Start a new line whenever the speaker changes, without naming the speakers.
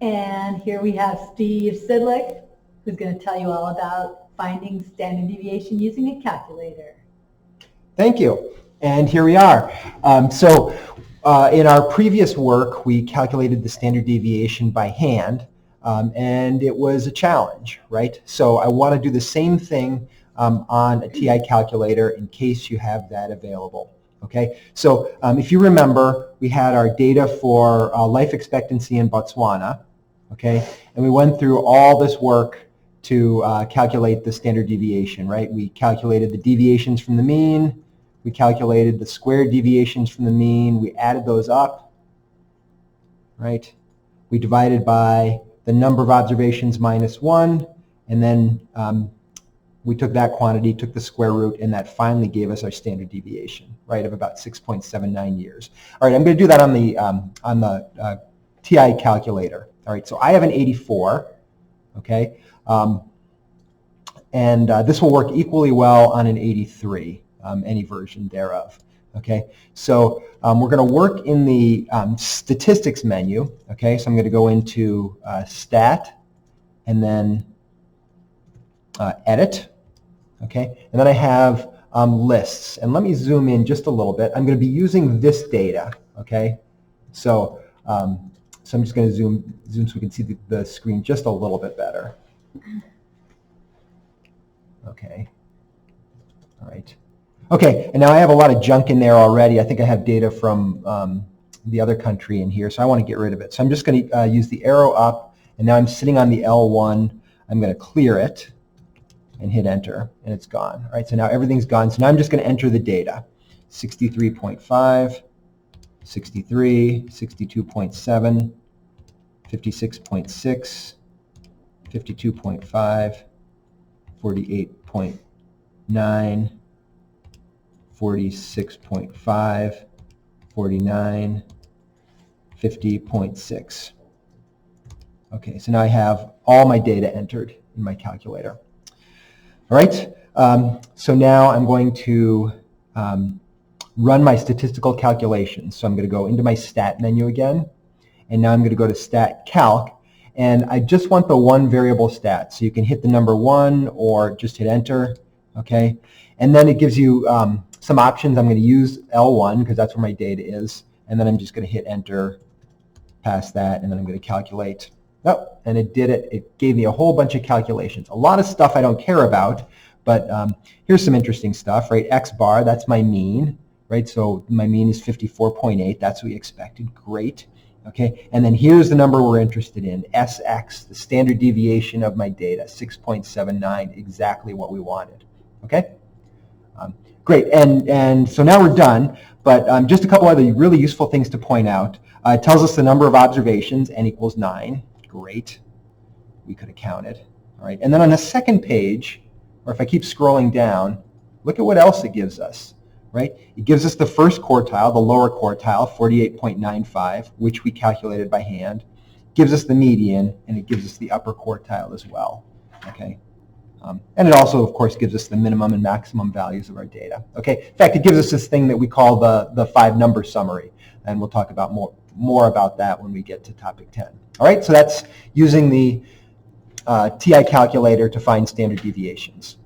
And here we have Steve Sidlick, who's going to tell you all about finding standard deviation using a calculator.
Thank you. And here we are. In our previous work, we calculated the standard deviation by hand, and it was a challenge, right? So I want to do the same thing on a TI calculator in case you have that available. Okay, so if you remember, we had our data for life expectancy in Botswana, okay, and we went through all this work to calculate the standard deviation, right? We calculated the deviations from the mean, we calculated the squared deviations from the mean, we added those up, right? We divided by the number of observations minus 1, and then we took that quantity, took the square root, and that finally gave us our standard deviation, right, of about 6.79 years. All right, I'm going to do that on the TI calculator. All right, so I have an 84, okay, and this will work equally well on an 83, any version thereof. Okay, so we're going to work in the statistics menu. Okay, so I'm going to go into stat, and then edit. Okay, and then I have lists, and let me zoom in just a little bit. I'm going to be using this data. Okay, so I'm just going to zoom so we can see the screen just a little bit better. Okay, all right. Okay, and now I have a lot of junk in there already. I think I have data from the other country in here, so I want to get rid of it. So I'm just going to use the arrow up, and now I'm sitting on the L1. I'm going to clear it and hit enter, and it's gone. All right, so now everything's gone. So now I'm just going to enter the data. 63.5, 63, 62.7, 56.6, 52.5, 48.9, 46.5, 49, 50.6. Okay, so now I have all my data entered in my calculator. All right, so now I'm going to run my statistical calculations. So I'm going to go into my stat menu again, and now I'm going to go to stat calc, and I just want the one variable stat. So you can hit the number 1 or just hit enter, okay? And then it gives you some options. I'm going to use L1 because that's where my data is, and then I'm just going to hit enter past that, and then I'm going to calculate. Oh, and it did it. It gave me a whole bunch of calculations. A lot of stuff I don't care about, but here's some interesting stuff, right? X bar, that's my mean, right? So my mean is 54.8. That's what we expected. Great. Okay, and then here's the number we're interested in, SX, the standard deviation of my data, 6.79, exactly what we wanted. Okay? Great, and so now we're done, but just a couple other really useful things to point out. It tells us the number of observations, n equals 9. Great. We could have counted. All right, and then on the second page, or if I keep scrolling down, look at what else it gives us, right? It gives us the first quartile, the lower quartile, 48.95, which we calculated by hand. It gives us the median, and it gives us the upper quartile as well, okay? And it also, of course, gives us the minimum and maximum values of our data. Okay. In fact, it gives us this thing that we call the 5-number summary, and we'll talk about more about that when we get to topic 10. All right. So that's using the TI calculator to find standard deviations.